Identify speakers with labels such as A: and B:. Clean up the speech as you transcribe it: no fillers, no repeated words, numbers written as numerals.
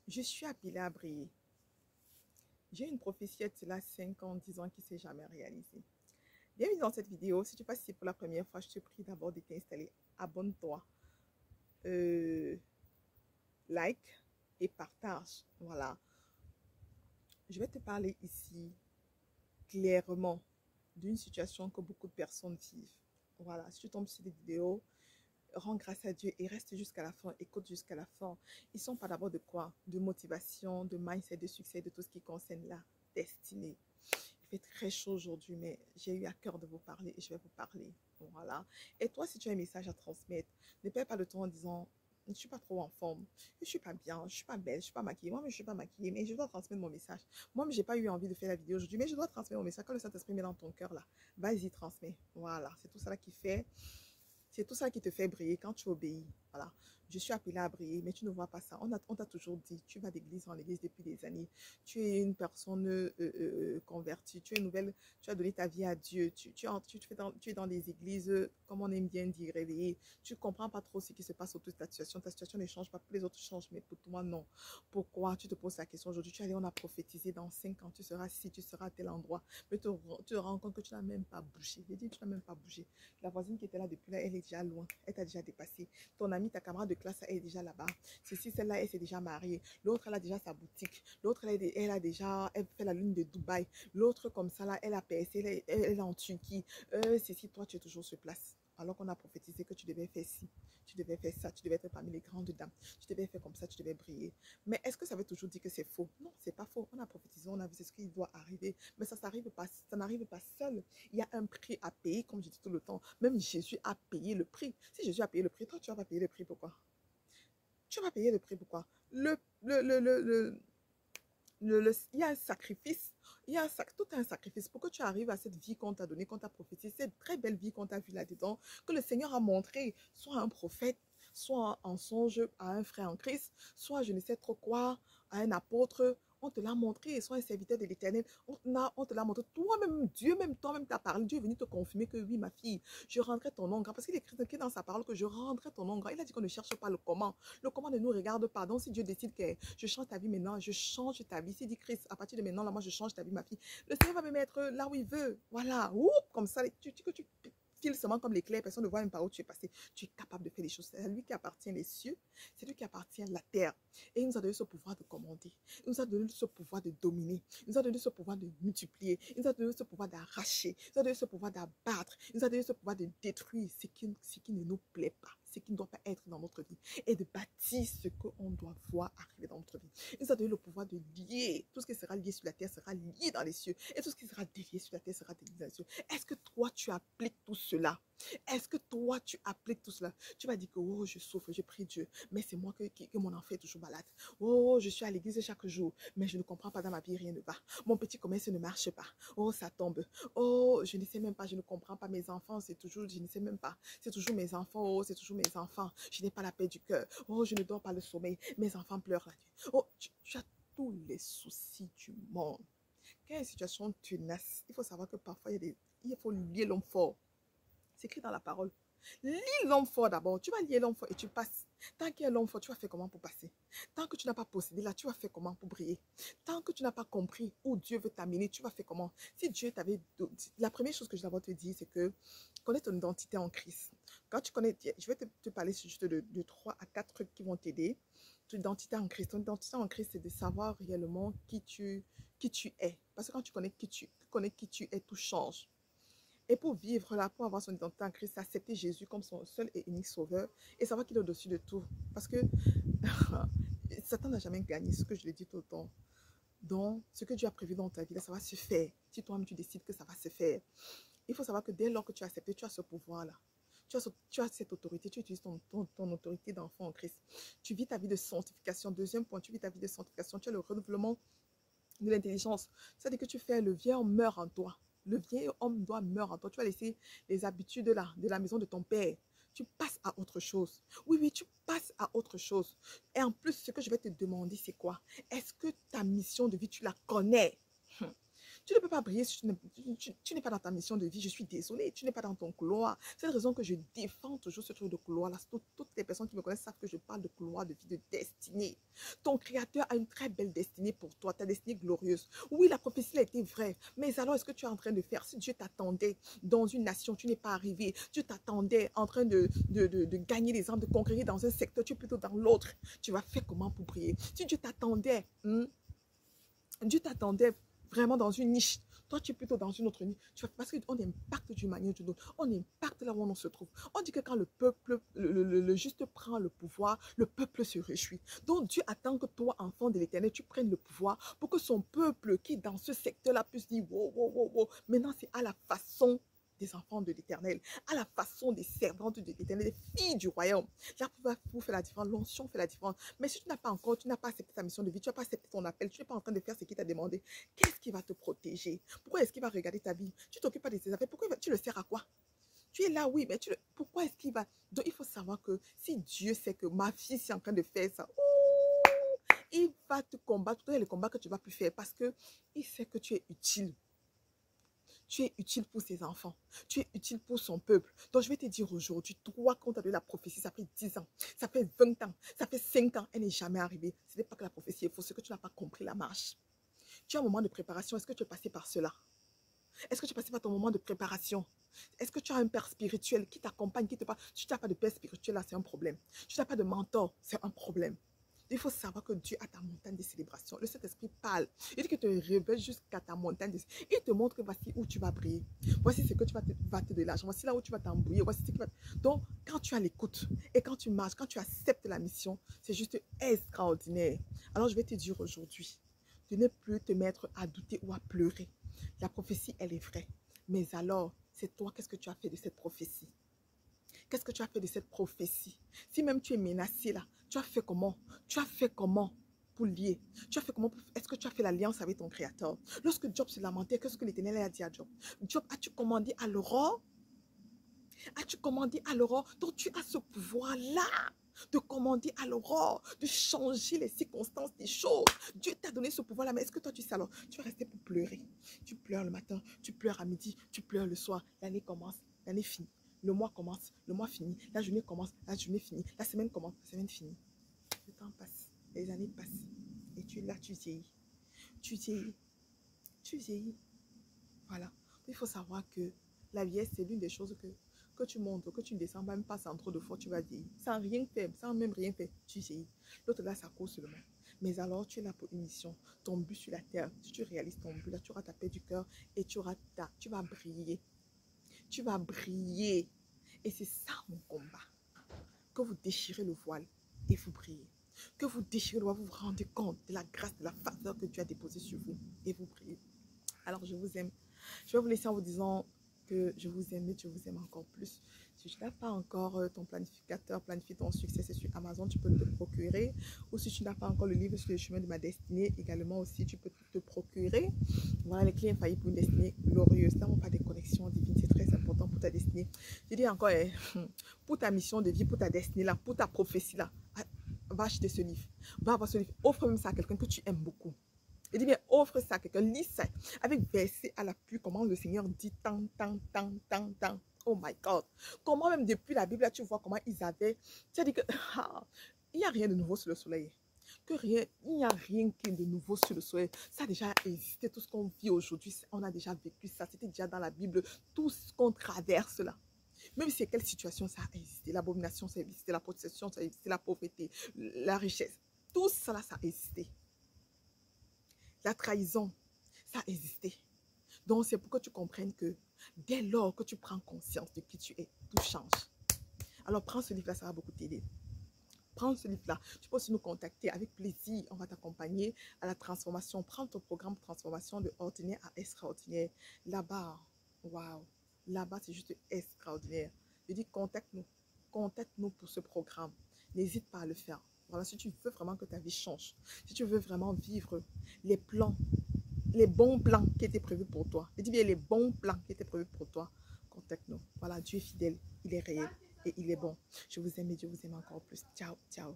A: Je suis appelée à briller. J'ai une prophétie de cela 5 ans, 10 ans qui ne s'est jamais réalisée. Bienvenue dans cette vidéo. Si tu passes ici pour la première fois, je te prie d'abord de t'installer. Abonne-toi. Like et partage. Voilà. Je vais te parler ici clairement d'une situation que beaucoup de personnes vivent. Voilà. Si tu tombes sur des vidéos, rends grâce à Dieu et reste jusqu'à la fin, écoute jusqu'à la fin. Ils sont pas d'abord de quoi? De motivation, de mindset, de succès, de tout ce qui concerne la destinée. Il fait très chaud aujourd'hui, mais j'ai eu à cœur de vous parler et je vais vous parler. Voilà. Et toi, si tu as un message à transmettre, ne perds pas le temps en disant, je ne suis pas trop en forme, je ne suis pas bien, je ne suis pas belle, je ne suis pas maquillée. Moi, je ne suis pas maquillée, mais je dois transmettre mon message. Moi, je n'ai pas eu envie de faire la vidéo aujourd'hui, mais je dois transmettre mon message. Quand le Saint-Esprit met dans ton cœur, là, vas-y, transmets. Voilà, c'est tout ça qui fait. C'est tout ça qui te fait briller quand tu obéis. Voilà. Je suis appelée à briller, mais tu ne vois pas ça. On t'a toujours dit, tu vas d'église en église depuis des années. Tu es une personne convertie. Tu es nouvelle. Tu as donné ta vie à Dieu. Tu es dans des églises, comme on aime bien dire, réveillées. Tu ne comprends pas trop ce qui se passe autour de ta situation. Ta situation ne change pas. Pour les autres changent, mais pour toi, non. Pourquoi? Tu te poses la question aujourd'hui. Tu es allé, on a prophétisé dans 5 ans. Tu seras ici, tu seras à tel endroit. Mais tu te rends compte que tu n'as même pas bougé. Je dis, tu n'as même pas bougé. La voisine qui était là depuis là, elle est déjà loin. Elle t'a déjà dépassé. Ton amie, ta camarade de classe, elle est déjà là-bas. Ceci, celle-là, elle s'est déjà mariée. L'autre, elle a déjà sa boutique. L'autre, elle fait la lune de Dubaï. L'autre, comme ça, là, elle a percé, elle est en Turquie. Ceci, toi, tu es toujours sur place. Alors qu'on a prophétisé que tu devais faire ci, tu devais faire ça, tu devais être parmi les grandes dames, tu devais faire comme ça, tu devais briller. Mais est-ce que ça veut toujours dire que c'est faux? Non, c'est pas faux. On a prophétisé, on a vu ce qui doit arriver. Mais ça n'arrive pas seul. Il y a un prix à payer, comme je dis tout le temps. Même Jésus a payé le prix. Si Jésus a payé le prix, toi, tu vas pas payer le prix. Pourquoi? Tu vas payer le prix. Pourquoi? Il y a un sacrifice. Tout un sacrifice pour que tu arrives à cette vie qu'on t'a donnée, qu'on t'a prophétisée, cette très belle vie qu'on t'a vue là-dedans, que le Seigneur a montré, soit à un prophète, soit en songe à un frère en Christ, soit je ne sais trop quoi, à un apôtre. On te l'a montré, soit un serviteur de l'Éternel. On te l'a montré. Toi-même, Dieu, même toi-même t'a parlé. Dieu est venu te confirmer que oui, ma fille, je rendrai ton nom grand. Parce qu'il est écrit dans sa parole que je rendrai ton nom grand. Il a dit qu'on ne cherche pas le comment. Le comment ne nous regarde pas. Donc, si Dieu décide que je change ta vie maintenant, je change ta vie. S'il dit Christ, à partir de maintenant, là, moi, je change ta vie, ma fille. Le Seigneur va me mettre là où il veut. Voilà. Ouh, comme ça, tu files seulement comme l'éclair. Personne ne voit même par où tu es passé. Tu es capable de faire des choses. C'est à lui qui appartient les cieux. C'est lui qui appartient la terre. Et il nous a donné ce pouvoir de commander. Il nous a donné ce pouvoir de dominer. Il nous a donné ce pouvoir de multiplier. Il nous a donné ce pouvoir d'arracher. Il nous a donné ce pouvoir d'abattre. Il nous a donné ce pouvoir de détruire ce qui ne nous plaît pas, ce qui ne doit pas être dans notre vie, et de bâtir ce qu'on doit voir arriver dans notre vie. Il nous a donné le pouvoir de lier. Tout ce qui sera lié sur la terre sera lié dans les cieux. Et tout ce qui sera délié sur la terre sera délié dans les cieux. Est-ce que toi, tu appliques tout cela? Est-ce que toi, tu appliques tout cela? Tu vas dire que, oh, je souffre, je prie Dieu, mais c'est moi que mon enfant est toujours malade. Oh, je suis à l'église chaque jour, mais je ne comprends pas, dans ma vie, rien ne va. Mon petit commerce ne marche pas. Oh, ça tombe. Oh, je ne sais même pas, je ne comprends pas. Mes enfants, c'est toujours, je ne sais même pas. C'est toujours mes enfants. Oh, c'est toujours mes enfants. Je n'ai pas la paix du cœur. Oh, je ne dors pas le sommeil. Mes enfants pleurent la nuit. Oh, tu as tous les soucis du monde. Quand il y a une situation tenace, il faut savoir que parfois, il faut lier l'homme fort. C'est écrit dans la parole. Lis l'homme fort d'abord. Tu vas lier l'homme fort et tu passes. Tant qu'il y a l'homme fort, tu vas faire comment pour passer? Tant que tu n'as pas possédé là, tu vas faire comment pour briller? Tant que tu n'as pas compris où Dieu veut t'amener, tu vas faire comment? Si Dieu t'avait... La première chose que je dois te dire, c'est que connais ton identité en Christ. Quand tu connais... Je vais te parler juste de 3 à 4 trucs qui vont t'aider. Ton identité en Christ. Ton identité en Christ, c'est de savoir réellement qui tu es. Parce que quand tu connais qui tu es, tout change. Et pour vivre là, pour avoir son identité en Christ, accepter Jésus comme son seul et unique sauveur et savoir qu'il est au-dessus de tout. Parce que Satan n'a jamais gagné, ce que je le dis tout le temps. Donc, ce que Dieu a prévu dans ta vie, là, ça va se faire. Si toi-même tu décides que ça va se faire. Il faut savoir que dès lors que tu as accepté, tu as ce pouvoir-là. Tu as cette autorité, tu utilises ton autorité d'enfant en Christ. Tu vis ta vie de sanctification. Deuxième point, tu vis ta vie de sanctification. Tu as le renouvellement de l'intelligence. C'est-à-dire que tu fais le vieil homme meurt en toi. Le vieil homme doit meurer en toi. Tu vas laisser les habitudes de la maison de ton père. Tu passes à autre chose. Oui, oui, tu passes à autre chose. Et en plus, ce que je vais te demander, c'est quoi? Est-ce que ta mission de vie, tu la connais? Tu ne peux pas briller si tu n'es pas dans ta mission de vie. Je suis désolée, tu n'es pas dans ton couloir. C'est la raison que je défends toujours ce truc de couloir-là. Toutes les personnes qui me connaissent savent que je parle de couloir de vie, de destinée. Ton Créateur a une très belle destinée pour toi, ta destinée glorieuse. Oui, la prophétie a été vraie, mais alors est-ce que tu es en train de faire? Si Dieu t'attendait dans une nation, tu n'es pas arrivé. Dieu t'attendait en train de gagner des âmes, de conquérir dans un secteur, tu es plutôt dans l'autre. Tu vas faire comment pour prier? Si Dieu t'attendait, Dieu t'attendait vraiment dans une niche. Toi, tu es plutôt dans une autre niche. Parce qu'on impacte d'une manière ou d'une autre. On impacte là où on se trouve. On dit que quand le peuple, le juste prend le pouvoir, le peuple se réjouit. Donc, Dieu attend que toi, enfant de l'Éternel, tu prennes le pouvoir pour que son peuple qui est dans ce secteur-là puisse dire, wow, wow, wow, wow. Maintenant, c'est à la façon des enfants de l'Éternel, à la façon des servantes de l'Éternel, des filles du royaume. Là, vous faire la différence, l'onction fait la différence. Mais si tu n'as pas encore, tu n'as pas accepté ta mission de vie, tu n'as pas accepté ton appel, tu n'es pas en train de faire ce qu'il t'a demandé, qu'est-ce qui va te protéger? Pourquoi est-ce qu'il va regarder ta vie? Tu t'occupes pas de tes affaires, pourquoi tu le sers à quoi? Tu es là, oui, mais pourquoi est-ce qu'il va? Donc, il faut savoir que si Dieu sait que ma fille est en train de faire ça, il va te combattre, tous les combats que tu ne vas plus faire parce qu'il sait que tu es utile. Tu es utile pour ses enfants. Tu es utile pour son peuple. Donc, je vais te dire aujourd'hui, toi, quand tu as donné la prophétie, ça fait 10 ans, ça fait 20 ans, ça fait 5 ans, elle n'est jamais arrivée. Ce n'est pas que la prophétie est fausse, c'est que tu n'as pas compris la marche. Tu as un moment de préparation. Est-ce que tu es passé par cela? Est-ce que tu es passé par ton moment de préparation? Est-ce que tu as un père spirituel qui t'accompagne, qui te parle? Si tu n'as pas de père spirituel, là, c'est un problème. Si tu n'as pas de mentor, c'est un problème. Il faut savoir que Dieu a ta montagne de célébration. Le Saint-Esprit parle. Il dit que te révèle jusqu'à ta montagne de célébration. Il te montre que voici où tu vas briller. Voici ce que tu vas te de l'argent. Voici là où tu vas t'embrouiller. Voici ce qui va... Donc, quand tu as l'écoute et quand tu marches, quand tu acceptes la mission, c'est juste extraordinaire. Alors, je vais te dire aujourd'hui, de ne plus te mettre à douter ou à pleurer. La prophétie, elle est vraie. Mais alors, c'est toi, qu'est-ce que tu as fait de cette prophétie? Qu'est-ce que tu as fait de cette prophétie? Si même tu es menacé là, tu as fait comment? Tu as fait comment pour lier? Tu as fait comment? Est-ce que tu as fait l'alliance avec ton Créateur? Lorsque Job se lamentait, qu'est-ce que l'Éternel a dit à Job? Job, as-tu commandé à l'aurore? As-tu commandé à l'aurore? Donc tu as ce pouvoir-là de commander à l'aurore, de changer les circonstances des choses. Dieu t'a donné ce pouvoir-là, mais est-ce que toi tu sais alors? Tu vas rester pour pleurer. Tu pleures le matin, tu pleures à midi, tu pleures le soir. L'année commence, l'année finit. Le mois commence, le mois finit. La journée commence, la journée finit. La semaine commence, la semaine finit. Le temps passe, les années passent. Et tu es là, tu vieillis. Tu vieillis. Tu vieillis. Voilà. Il faut savoir que la vieillesse, c'est l'une des choses que tu montes, que tu ne descends même pas sans trop de fois, tu vas vieillir. Sans rien faire, sans même rien faire, tu vieillis. L'autre là, ça court seulement. Mais alors, tu es là pour une mission. Ton but sur la terre, si tu réalises ton but, là, tu auras ta paix du cœur et tu vas briller. Tu vas briller. Et c'est ça mon combat. Que vous déchirez le voile et vous brillez. Que vous déchirez le voile, vous vous rendez compte de la grâce, de la faveur que Dieu a déposée sur vous et vous brillez. Alors, je vous aime. Je vais vous laisser en vous disant que je vous aime et je vous aime encore plus. Si tu n'as pas encore ton planificateur, planifie ton succès, c'est sur Amazon, tu peux te procurer. Ou si tu n'as pas encore le livre sur le chemin de ma destinée, également aussi, tu peux te procurer. Voilà, les clés infaillibles pour une destinée glorieuse. Nous n'avons pas de connexion divine, c'est très important pour ta destinée. Je dis encore, pour ta mission de vie, pour ta destinée là, pour ta prophétie là, va acheter ce livre. Va avoir ce livre. Offre même ça à quelqu'un que tu aimes beaucoup. Il dit bien, offre ça à quelqu'un, lis ça, avec verset à l'appui, comment le Seigneur dit tant. Oh my God. Comment même depuis la Bible, là, tu vois comment ils avaient, c'est-à-dire que, il n'y a rien de nouveau sur le soleil. Il n'y a rien qui est de nouveau sur le soleil. Ça a déjà existé, tout ce qu'on vit aujourd'hui, on a déjà vécu ça, c'était déjà dans la Bible, tout ce qu'on traverse là. Même si c'est quelle situation ça a existé, l'abomination ça a existé, la possession ça a existé, la pauvreté, la richesse, tout ça là, ça a existé. La trahison, ça a existé. Donc, c'est pour que tu comprennes que dès lors que tu prends conscience de qui tu es, tout change. Alors, prends ce livre-là, ça va beaucoup t'aider. Prends ce livre-là. Tu peux aussi nous contacter avec plaisir. On va t'accompagner à la transformation. Prends ton programme de transformation de ordinaire à extraordinaire. Là-bas, waouh, là-bas, c'est juste extraordinaire. Je dis, contacte-nous. Contacte-nous pour ce programme. N'hésite pas à le faire. Voilà, si tu veux vraiment que ta vie change, si tu veux vraiment vivre les plans, les bons plans qui étaient prévus pour toi, je dis bien les bons plans qui étaient prévus pour toi, contacte-nous. Voilà, Dieu est fidèle, il est réel et il est bon. Je vous aime et Dieu vous aime encore plus. Ciao, ciao.